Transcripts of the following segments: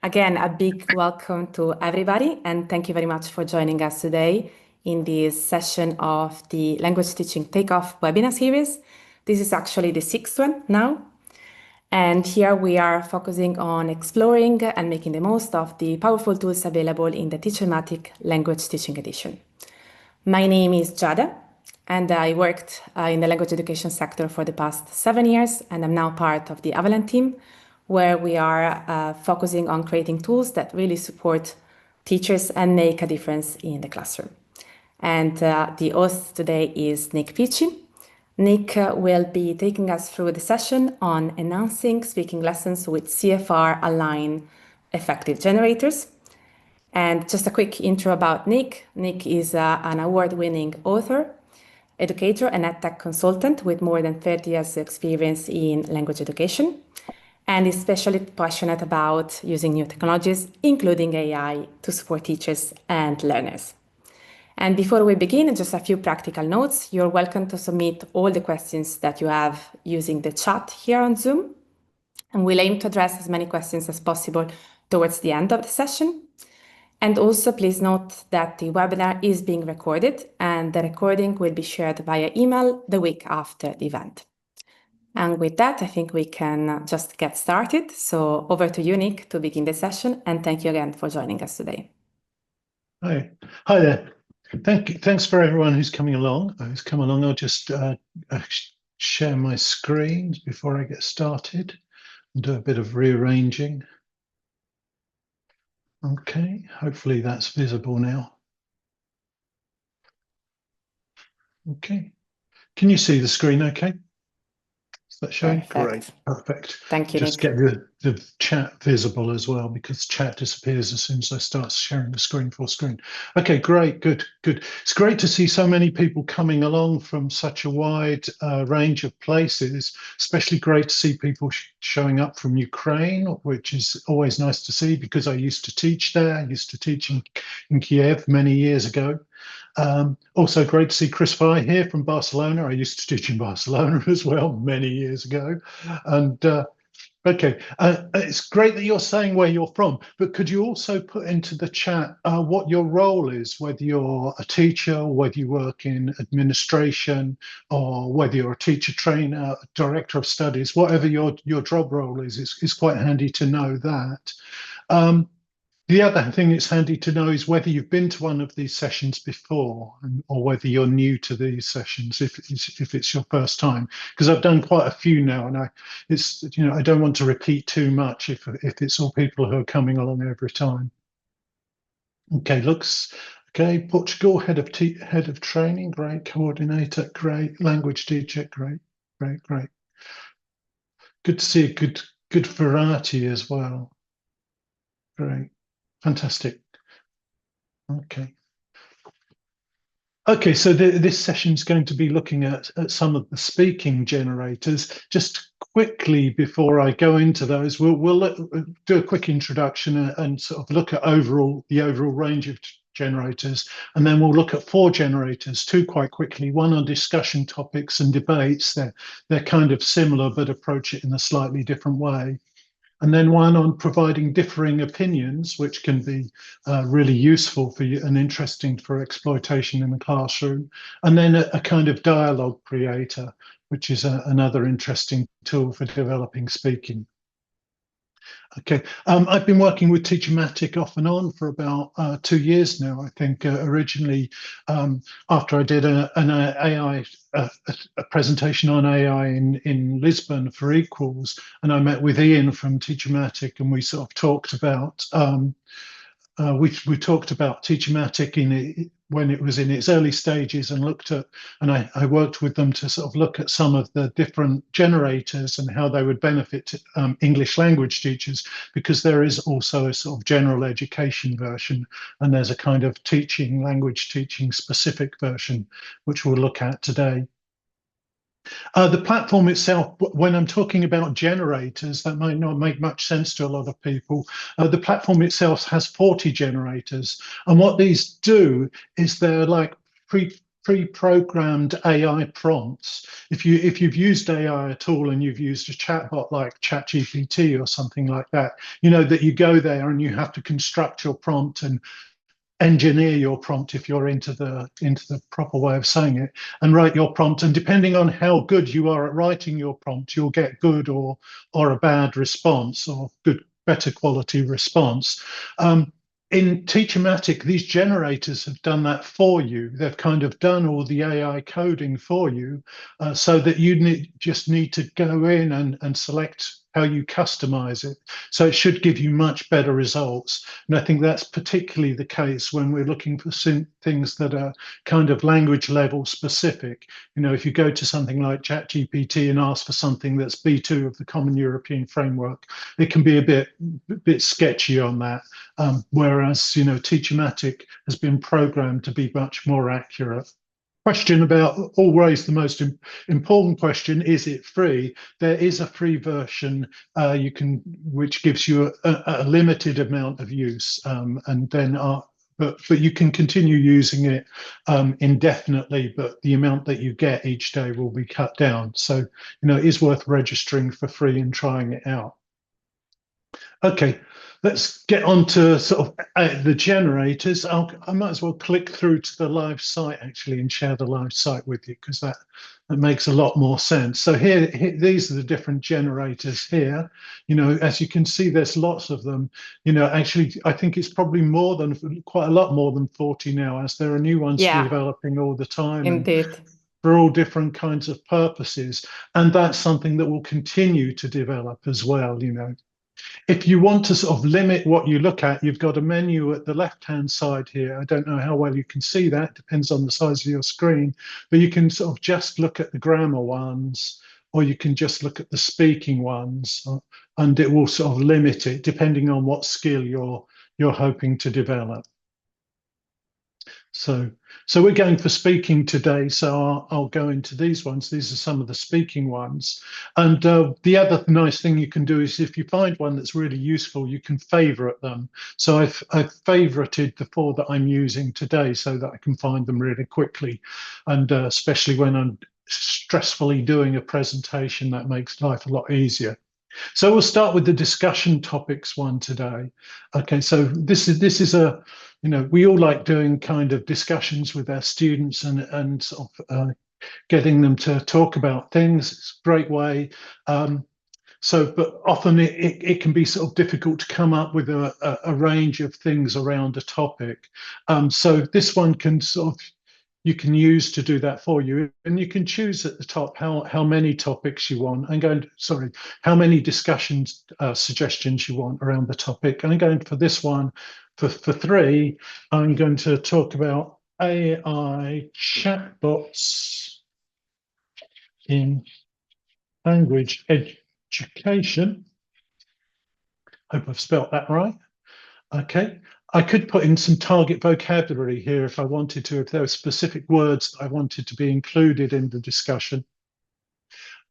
Again, a big welcome to everybody, and thank you very much for joining us today in this session of the Language Teaching Takeoff webinar series. This is actually the 6th one now. And here we are focusing on exploring and making the most of the powerful tools available in the TeacherMatic Language Teaching Edition. My name is Giada, and I worked in the language education sector for the past 7 years, and I'm now part of the Avalanche team, where we are focusing on creating tools that really support teachers and make a difference in the classroom. And the host today is Nick Picci. Nick will be taking us through the session on enhancing speaking lessons with CEFR aligned effective generators. And just a quick intro about Nick. Nick is an award-winning author, educator, and EdTech consultant with more than 30 years experience in language education, and is especially passionate about using new technologies, including AI, to support teachers and learners. And before we begin, just a few practical notes. You're welcome to submit all the questions that you have using the chat here on Zoom, and we'll aim to address as many questions as possible towards the end of the session. And also, please note that the webinar is being recorded, and the recording will be shared via email the week after the event. And with that, I think we can just get started. So over to you, Nick, to begin the session. And thank you again for joining us today. Hi there. Thanks for everyone who's coming along. I'll just share my screen before I get started and do a bit of rearranging. Okay, hopefully that's visible now. Okay, can you see the screen okay? Is that showing? Perfect. Great, perfect. Thank you, Just Nick. get the chat visible as well, because chat disappears as soon as I start sharing the screen full screen. Okay, great, good. It's great to see so many people coming along from such a wide range of places, especially great to see people showing up from Ukraine, which is always nice to see because I used to teach there. I used to teach in Kiev many years ago. Also great to see Chris Fye here from Barcelona. I used to teach in Barcelona as well many years ago. And okay, it's great that you're saying where you're from, but could you also put into the chat what your role is, whether you're a teacher, whether you work in administration, or whether you're a teacher trainer, director of studies, whatever your job role is, it's quite handy to know that. The other thing it's handy to know is whether you've been to one of these sessions before, or whether you're new to these sessions if it's your first time, because I've done quite a few now, and I don't want to repeat too much if it's all people who are coming along every time. Okay, okay. Portugal, head of training, great. Coordinator, great. Language teacher, great. Good to see a good variety as well. Great. Fantastic. Okay, so this session is going to be looking at some of the speaking generators. Just quickly before I go into those, we'll do a quick introduction and sort of look at the overall range of generators, and then we'll look at 4 generators, 2 quite quickly, one on discussion topics and debates. They're kind of similar but approach it in a slightly different way. And then one on providing differing opinions, which can be really useful for you and interesting for exploitation in the classroom. And then a kind of dialogue creator, which is another interesting tool for developing speaking. Okay, I've been working with TeacherMatic off and on for about 2 years now. I think originally after I did an AI a presentation on AI in Lisbon for Equals, and I met with Ian from TeacherMatic, and we sort of talked about we talked about TeacherMatic when it was in its early stages, and I worked with them to sort of look at some of the different generators and how they would benefit English language teachers, because there is also a sort of general education version, and there's a kind of language teaching specific version, which we'll look at today. The platform itself, when I'm talking about generators, that might not make much sense to a lot of people. The platform itself has 40 generators. And what these do is they're like pre-programmed AI prompts. If you've used AI at all and you've used a chatbot like ChatGPT or something like that, you know that you go there and you have to construct your prompt and engineer your prompt, if you're into the proper way of saying it, and write your prompt. And depending on how good you are at writing your prompt, you'll get good or a bad response, or better quality response. In TeacherMatic, these generators have done that for you. They've kind of done all the AI coding for you, so that you just need to go in and select how you customize it. So it should give you much better results. And I think that's particularly the case when we're looking for things that are kind of language level specific. You know, if you go to something like ChatGPT and ask for something that's B2 of the Common European Framework, it can be a bit sketchy on that. Whereas, you know, TeacherMatic has been programmed to be much more accurate. Question about always the most important question: is it free? There is a free version which gives you a limited amount of use, and then but you can continue using it indefinitely. But the amount that you get each day will be cut down. So, you know, it is worth registering for free and trying it out. Okay, let's get on to sort of the generators. I might as well click through to the live site actually and share the live site with you, because that makes a lot more sense. So here, these are the different generators here. You know, as you can see, there's lots of them. You know, actually, I think it's probably quite a lot more than 40 now, as there are new ones developing all the time. Indeed. For all different kinds of purposes. And that's something that will continue to develop as well, you know. If you want to sort of limit what you look at, you've got a menu at the left-hand side here. I don't know how well you can see that, depends on the size of your screen, but you can sort of just look at the grammar ones, or you can just look at the speaking ones, and it will sort of limit it depending on what skill you're hoping to develop. So we're going for speaking today, so I'll go into these ones. These are some of the speaking ones. And the other nice thing you can do is, if you find one that's really useful, you can favorite them. So I've favorited the 4 that I'm using today so that I can find them really quickly. And especially when I'm stressfully doing a presentation, that makes life a lot easier. So we'll start with the discussion topics one today. Okay, so this is a, you know, we all like doing kind of discussions with our students and sort of getting them to talk about things. It's a great way. But often it can be sort of difficult to come up with a range of things around a topic. So this one can sort of, you can use to do that for you, and you can choose at the top how many topics you want. How many discussions suggestions you want around the topic. I'm going for this one for 3. I'm going to talk about AI chatbots in language education. Hope I've spelt that right. Okay. I could put in some target vocabulary here if I wanted to, if there were specific words that I wanted to be included in the discussion.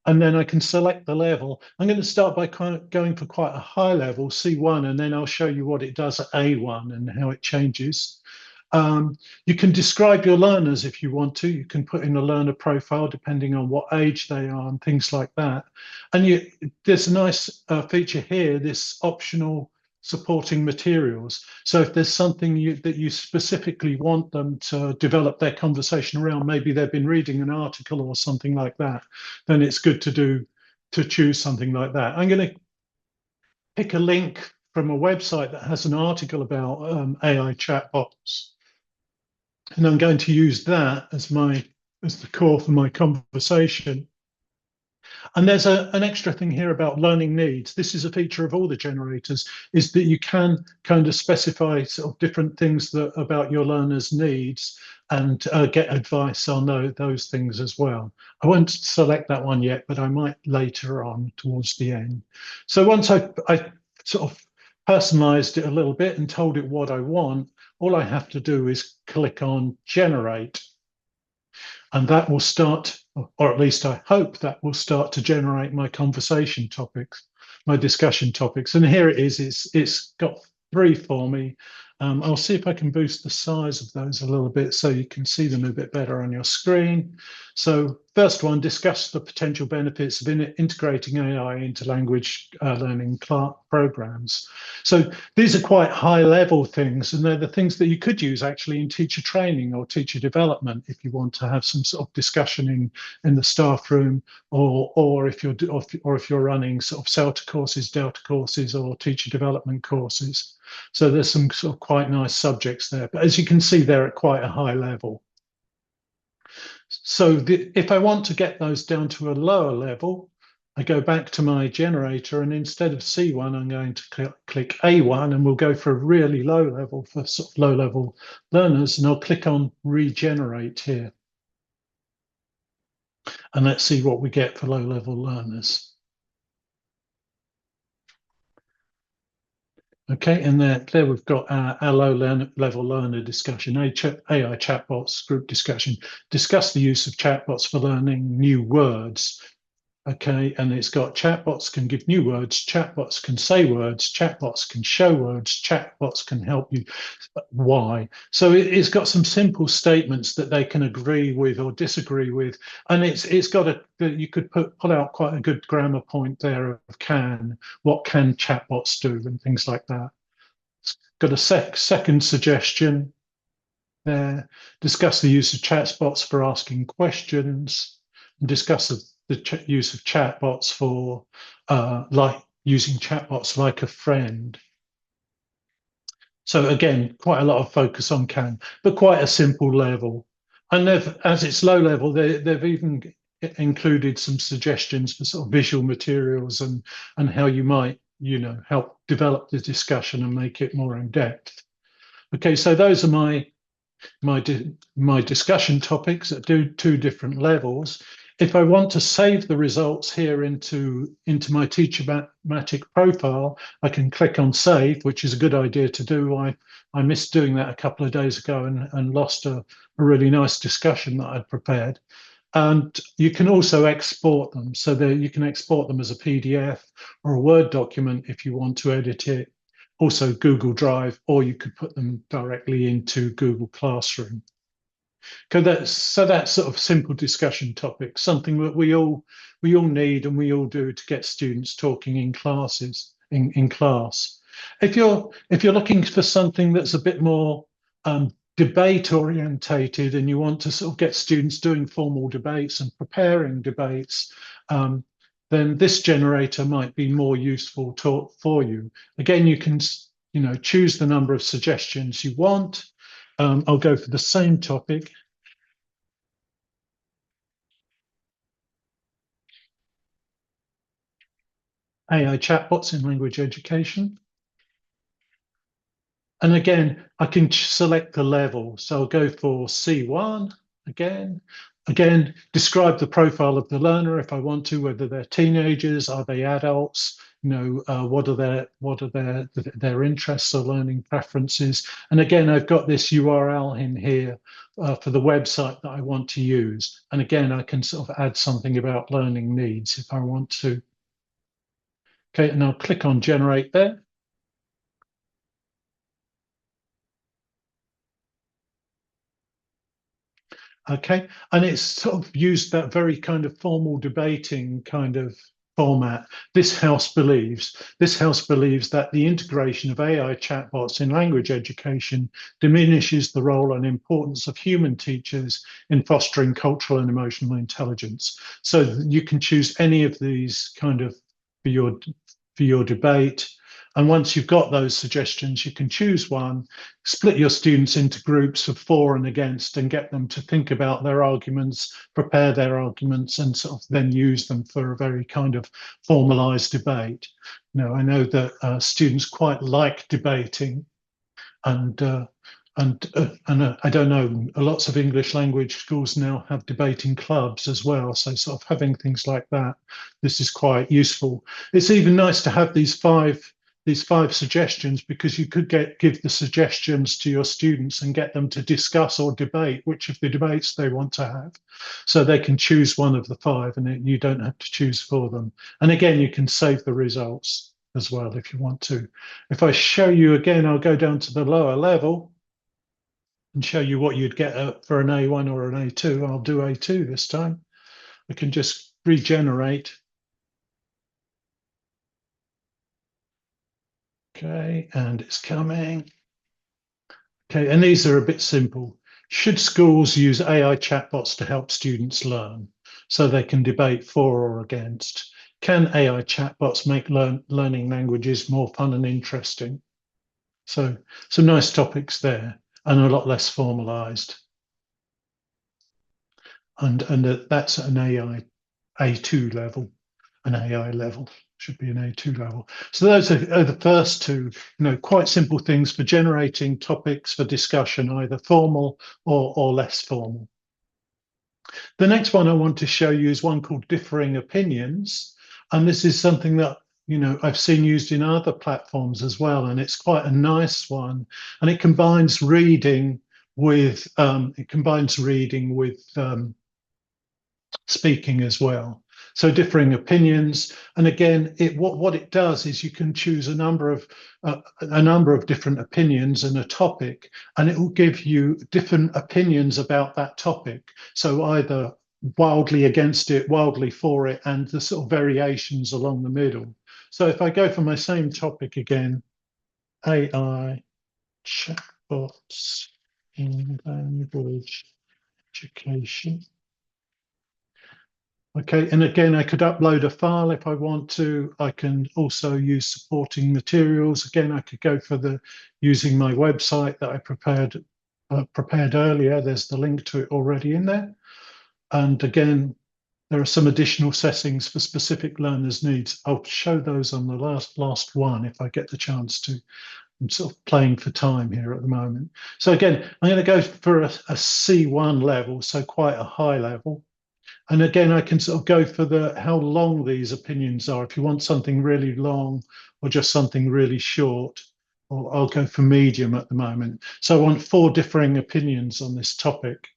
And then I can select the level. I'm going to start by going for quite a high level, C1, and then I'll show you what it does at A1 and how it changes. You can describe your learners if you want to. You can put in a learner profile depending on what age they are and things like that. And there's a nice feature here, this optional supporting materials. So if there's something that you specifically want them to develop their conversation around, maybe they've been reading an article or something like that, then it's good to choose something like that. I'm going to pick a link from a website that has an article about AI chatbots, and I'm going to use that as the core for my conversation. And there's an extra thing here about learning needs. This is a feature of all the generators, is that you can kind of specify sort of different things about your learners' needs and get advice on those things as well. I won't select that one yet, but I might later on towards the end. So once I sort of personalized it a little bit and told it what I want, all I have to do is click on generate. And that will start, or at least I hope that will start to generate my conversation topics, my discussion topics. And here it is, it's got 3 for me. I'll see if I can boost the size of those a little bit so you can see them a bit better on your screen. So first one, discuss the potential benefits of integrating AI into language learning programs. So these are quite high level things, and they're the things that you could use actually in teacher training or teacher development if you want to have some sort of discussion in the staff room, or if you're running sort of CELTA courses, Delta courses, or teacher development courses. So there's some sort of quite nice subjects there, but as you can see, they're at quite a high level. So if I want to get those down to a lower level, I go back to my generator, and instead of C1, I'm going to click A1, and we'll go for a really low level for sort of low level learners, and I'll click on regenerate here. And let's see what we get for low level learners. Okay, and there we've got our low-level learner discussion, AI chatbots group discussion. Discuss the use of chatbots for learning new words. Okay, and it's got chatbots can give new words, chatbots can say words, chatbots can show words, chatbots can help you. Why? So it's got some simple statements that they can agree with or disagree with, and it's got you could pull out quite a good grammar point there of what can chatbots do and things like that. It's got a second suggestion there. Discuss the use of chatbots for asking questions, and discuss the use of chatbots for like using chatbots like a friend. So again, quite a lot of focus on can, but quite a simple level. And as it's low level, they've even included some suggestions for sort of visual materials and how you might, help develop the discussion and make it more in depth. Okay, so those are my discussion topics at two different levels. If I want to save the results here into my TeacherMatic profile, I can click on save, which is a good idea to do. I missed doing that a couple of days ago and lost a really nice discussion that I'd prepared. And you can also export them, so that you can export them as a PDF or a Word document if you want to edit it. Also Google Drive, or you could put them directly into Google Classroom. So that's sort of simple discussion topic, something that we all need and we all do to get students talking in classes in class. If you're looking for something that's a bit more debate orientated and you want to sort of get students doing formal debates and preparing debates, then this generator might be more useful for you. Again, you can choose the number of suggestions you want. I'll go for the same topic. AI chatbots in language education. And again, I can select the level. So I'll go for C1 again. Again, describe the profile of the learner if I want to, whether they're teenagers, are they adults, what are their interests or learning preferences. And again, I've got this URL in here for the website that I want to use. And again, I can sort of add something about learning needs if I want to. Okay, and I'll click on generate there. Okay, and it's sort of used that very kind of formal debating kind of format. This house believes that the integration of AI chatbots in language education diminishes the role and importance of human teachers in fostering cultural and emotional intelligence. So you can choose any of these kind of for your debate. And once you've got those suggestions, you can choose one, split your students into groups of for and against, and get them to think about their arguments, prepare their arguments, and sort of then use them for a very kind of formalized debate. I know that students quite like debating, and I don't know, lots of English language schools now have debating clubs as well. So sort of having things like that, this is quite useful. It's even nice to have these five suggestions, because you could give the suggestions to your students and get them to discuss or debate which of the debates they want to have. So they can choose one of the five, and you don't have to choose for them. And again, you can save the results. as well if you want to. If I show you again, I'll go down to the lower level and show you what you'd get for an A1 or an A2. I'll do A2 this time. I can just regenerate. Okay, and it's coming. Okay, and these are a bit simple. Should schools use AI chatbots to help students learn so they can debate for or against? Can AI chatbots make learning languages more fun and interesting? So some nice topics there and a lot less formalized. And that's an AI A2 level, an AI level. Should be an A2 level. So those are the first two, quite simple things for generating topics for discussion, either formal or less formal. The next one I want to show you is one called differing opinions. And this is something that, I've seen used in other platforms as well. And it's quite a nice one. And it combines reading with speaking as well. So differing opinions, and again, what it does is you can choose a number of different opinions in a topic, and it will give you different opinions about that topic. So either wildly against it, wildly for it, and the sort of variations along the middle. So if I go for my same topic again, AI chatbots in language education. Okay, and again, I could upload a file if I want to. I can also use supporting materials. Again, I could go for using my website that I prepared earlier. There's the link to it already in there. And again, there are some additional settings for specific learners' needs. I'll show those on the last one if I get the chance to. I'm sort of playing for time here at the moment. So again, I'm going to go for a C1 level, so quite a high level. And again, I can sort of go for how long these opinions are. If you want something really long or just something really short, or I'll go for medium at the moment. So I want 4 differing opinions on this topic.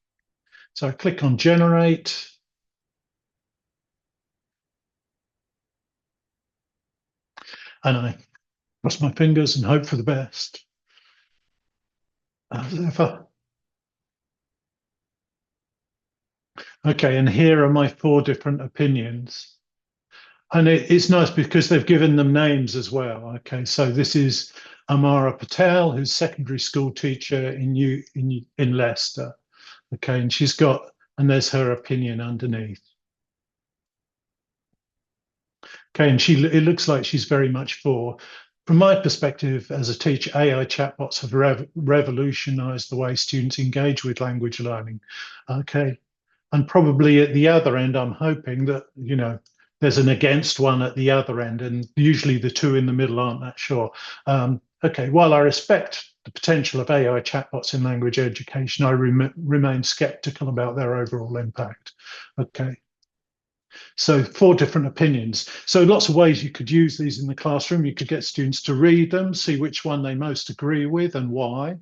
So I click on generate. And I cross my fingers and hope for the best. As ever. Okay, and here are my 4 different opinions. And it's nice because they've given them names as well. Okay, so this is Amara Patel, who's secondary school teacher in Leicester. Okay, and there's her opinion underneath. Okay, and it looks like she's very much for. From my perspective as a teacher, AI chatbots have revolutionized the way students engage with language learning. Okay, and probably at the other end, I'm hoping that, there's an against one at the other end, and usually the two in the middle aren't that sure. Okay, while I respect the potential of AI chatbots in language education, I remain skeptical about their overall impact. Okay. So 4 different opinions. So lots of ways you could use these in the classroom. You could get students to read them, see which one they most agree with and why.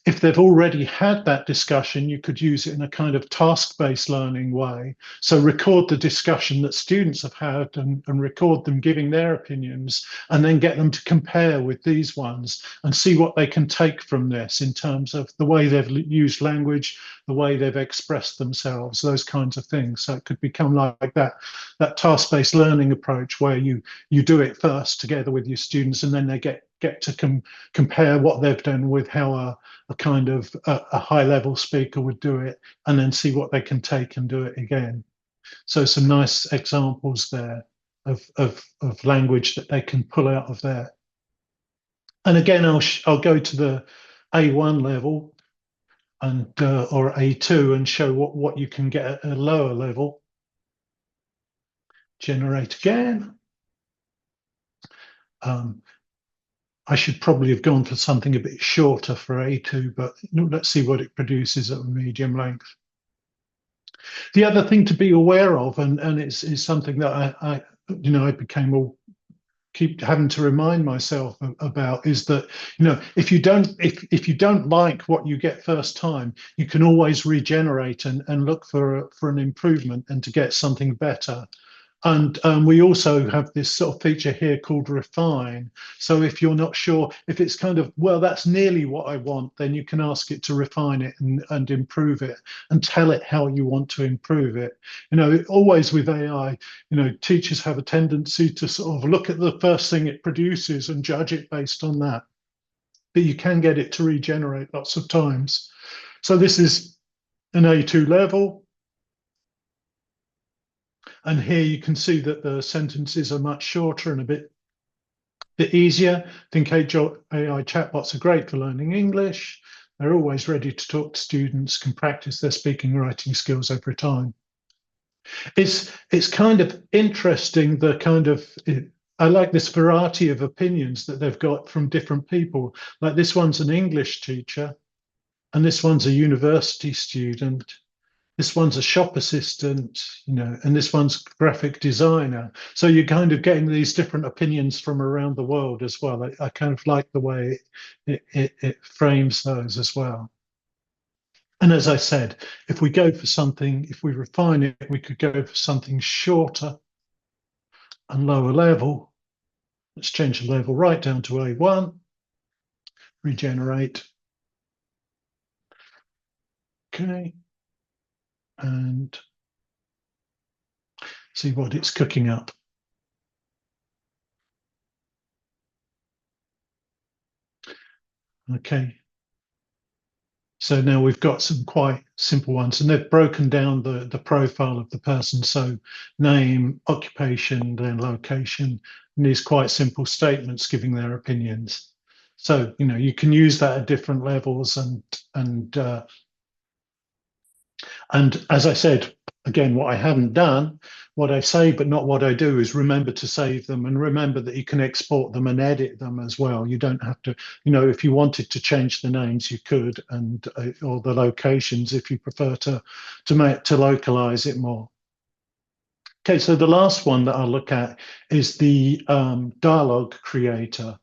If they've already had that discussion, you could use it in a kind of task-based learning way. So record the discussion that students have had and record them giving their opinions, and then get them to compare with these ones and see what they can take from this in terms of the way they've used language, the way they've expressed themselves, those kinds of things. So it could become like that task-based learning approach where you do it first together with your students, and then they get to compare what they've done with how a kind of a high-level speaker would do it, and then see what they can take and do it again. So some nice examples there of language that they can pull out of there. And again, I'll go to the A1 level and or A2 and show what you can get at a lower level. Generate again. I should probably have gone for something a bit shorter for A2, but let's see what it produces at a medium length. The other thing to be aware of, and it's something that I keep having to remind myself about, is that if you don't like what you get first time, you can always regenerate and look for an improvement and to get something better. And we also have this sort of feature here called refine. So if you're not sure, if it's kind of, well, that's nearly what I want, then you can ask it to refine it and improve it and tell it how you want to improve it. Always with AI, teachers have a tendency to sort of look at the first thing it produces and judge it based on that. But you can get it to regenerate lots of times. So this is an A2 level. And here you can see that the sentences are much shorter and a bit easier. I think AI chatbots are great for learning English. They're always ready to talk to students, can practice their speaking and writing skills every time. It's kind of interesting, I like this variety of opinions that they've got from different people. Like this one's an English teacher, and this one's a university student. This one's a shop assistant, and this one's graphic designer. So you're kind of getting these different opinions from around the world as well. I kind of like the way it frames those as well. And as I said, if we refine it, we could go for something shorter and lower level. Let's change the level right down to A1, regenerate. Okay. And see what it's cooking up. Okay. So now we've got some quite simple ones, and they've broken down the profile of the person. So name, occupation, then location, and these quite simple statements giving their opinions. So, you can use that at different levels and as I said, again, what I haven't done, what I say, but not what I do, is remember to save them and remember that you can export them and edit them as well. You don't have to, if you wanted to change the names, you could, and or the locations if you prefer to localize it more. Okay, so the last one that I'll look at is the dialogue creator.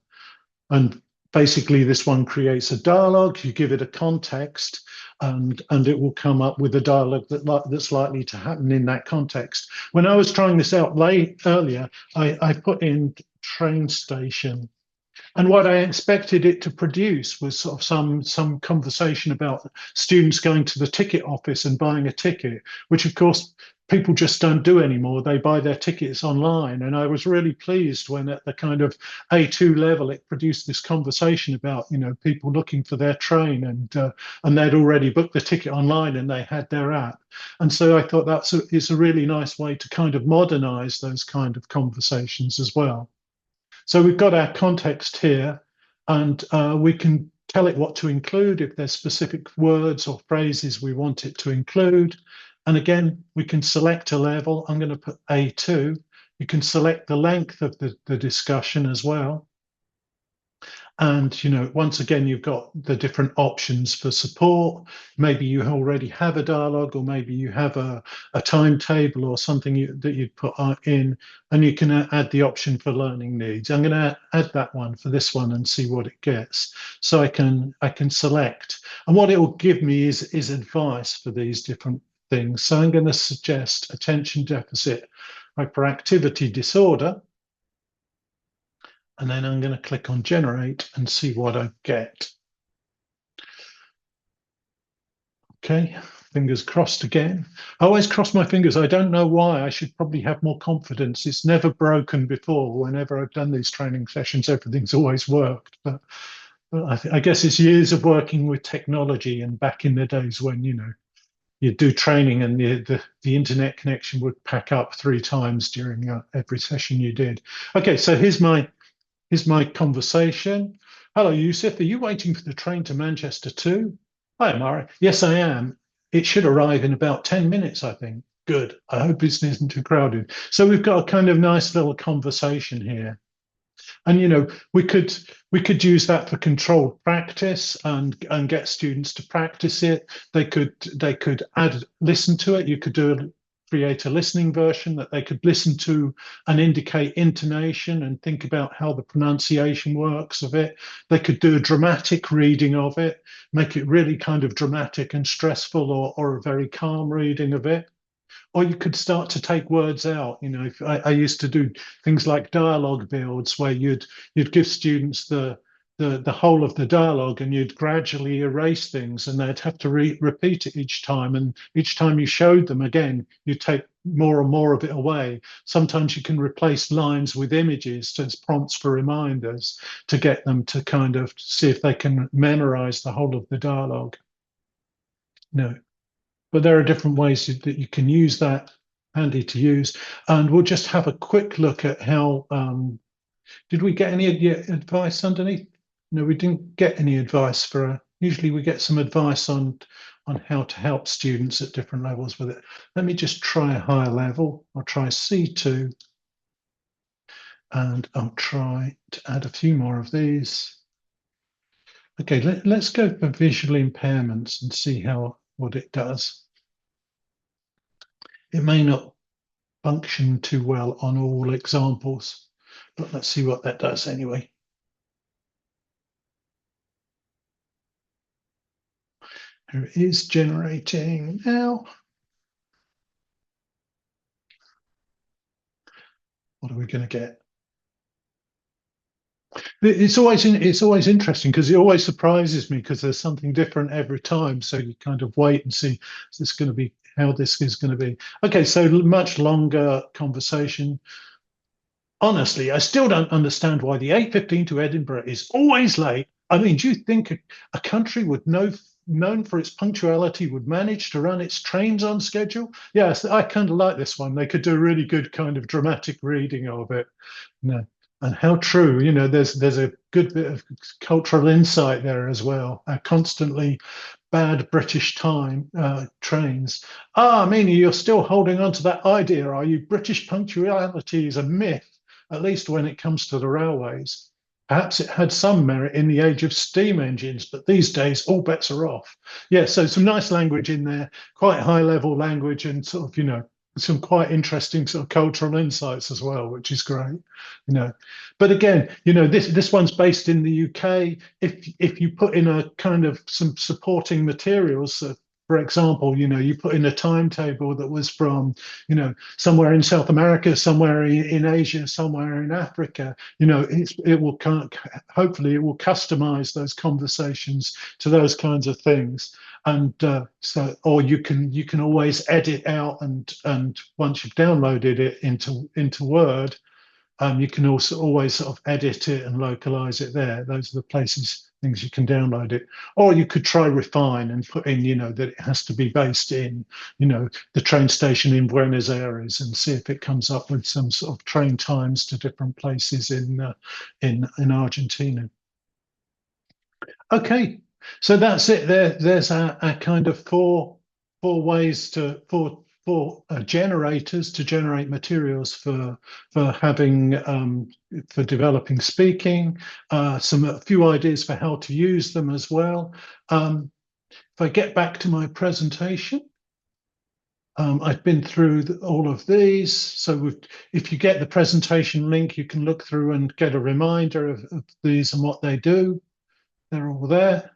And basically, this one creates a dialogue. You give it a context, and it will come up with a dialogue that's likely to happen in that context. When I was trying this out earlier, I put in train station. And what I expected it to produce was sort of some conversation about students going to the ticket office and buying a ticket, which of course people just don't do anymore. They buy their tickets online. And I was really pleased when at the kind of A2 level, it produced this conversation about, people looking for their train and they'd already booked the ticket online and they had their app. And so I thought it's a really nice way to kind of modernize those kind of conversations as well. So we've got our context here, and we can tell it what to include if there's specific words or phrases we want it to include. And again, we can select a level. I'm going to put A2. You can select the length of the discussion as well. And, once again, you've got the different options for support. Maybe you already have a dialogue, or maybe you have a timetable or something that you'd put in, and you can add the option for learning needs. I'm going to add that one for this one and see what it gets. So I can select. And what it will give me is advice for these different things. So I'm going to suggest attention deficit hyperactivity disorder. And then I'm going to click on generate and see what I get. Okay, fingers crossed again. I always cross my fingers. I don't know why. I should probably have more confidence. It's never broken before. Whenever I've done these training sessions, everything's always worked. But I guess it's years of working with technology, and back in the days when, you do training and the internet connection would pack up 3 times during every session you did. Okay, so here's my conversation. Hello, Yusuf. Are you waiting for the train to Manchester too? Hi, Amara. Yes, I am. It should arrive in about 10 minutes, I think. Good. I hope it isn't too crowded. So we've got a kind of nice little conversation here. And we could use that for controlled practice and get students to practice it. They could listen to it. You could create a listening version that they could listen to and indicate intonation and think about how the pronunciation works of it. They could do a dramatic reading of it, make it really kind of dramatic and stressful, or a very calm reading of it. or you could start to take words out. You know, if I used to do things like dialogue builds where you'd give students the whole of the dialogue and you'd gradually erase things and they'd have to repeat it each time. And each time you showed them again, you take more and more of it away. Sometimes you can replace lines with images as prompts for reminders to get them to kind of see if they can memorize the whole of the dialogue. No, but there are different ways that you can use that, handy to use. And we'll just have a quick look at how, did we get any advice underneath? No, we didn't get any advice usually we get some advice on how to help students at different levels with it. Let me just try a higher level. I'll try C2 and I'll try to add a few more of these. Okay, let's go for visual impairments and see what it does. It may not function too well on all examples, but let's see what that does anyway. Here it is generating now. What are we going to get? It's always interesting because it always surprises me because there's something different every time. So you kind of wait and see, is this going to be how this is going to be? Okay, so much longer conversation. Honestly, I still don't understand why the 8:15 to Edinburgh is always late. I mean, do you think a country known for its punctuality would manage to run its trains on schedule? Yes, I kind of like this one. They could do a really good kind of dramatic reading of it. No. And how true, you know, there's a good bit of cultural insight there as well. Constantly bad British time trains. Mina, you're still holding on to that idea, are you? British punctuality is a myth, at least when it comes to the railways. Perhaps it had some merit in the age of steam engines, but these days all bets are off. Yeah, so some nice language in there, quite high level language and sort of, you know, some quite interesting sort of cultural insights as well, which is great, you know. But again, you know, this one's based in the UK. If you put in a kind of some supporting materials, for example, you know, you put in a timetable that was from, you know, somewhere in South America, somewhere in Asia, somewhere in Africa, you know, hopefully it will customize those conversations to those kinds of things. And or you can always edit out and once you've downloaded it into Word, you can also always sort of edit it and localize it there. Those are the things you can download it. Or you could try refine and put in, you know, that it has to be based in, you know, the train station in Buenos Aires and see if it comes up with some sort of train times to different places in Argentina. Okay. So that's it. There's a kind of four ways for generators to generate materials for developing speaking. A few ideas for how to use them as well. If I get back to my presentation, I've been through all of these. So if you get the presentation link, you can look through and get a reminder of these and what they do. They're all there.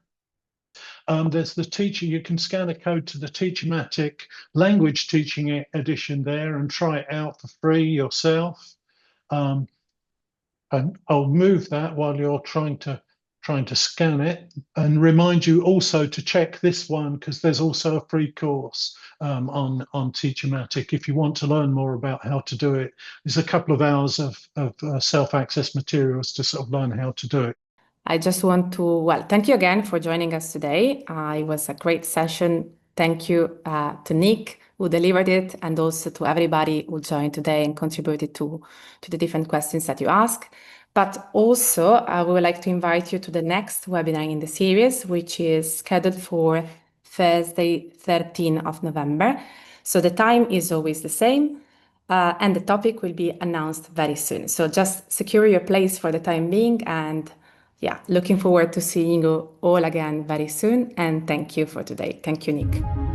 There's the teacher, you can scan a code to the TeacherMatic Language Teaching Edition there and try it out for free yourself. And I'll move that while you're trying to scan it and remind you also to check this one because there's also a free course on TeacherMatic if you want to learn more about how to do it. There's a couple of hours of self-access materials to sort of learn how to do it. I just want to, thank you again for joining us today. It was a great session. Thank you to Nick, who delivered it, and also to everybody who joined today and contributed to the different questions that you asked. But also, we would like to invite you to the next webinar in the series, which is scheduled for Thursday, 13th of November. So the time is always the same. And the topic will be announced very soon. So just secure your place for the time being, and yeah, looking forward to seeing you all again very soon. And thank you for today. Thank you, Nick.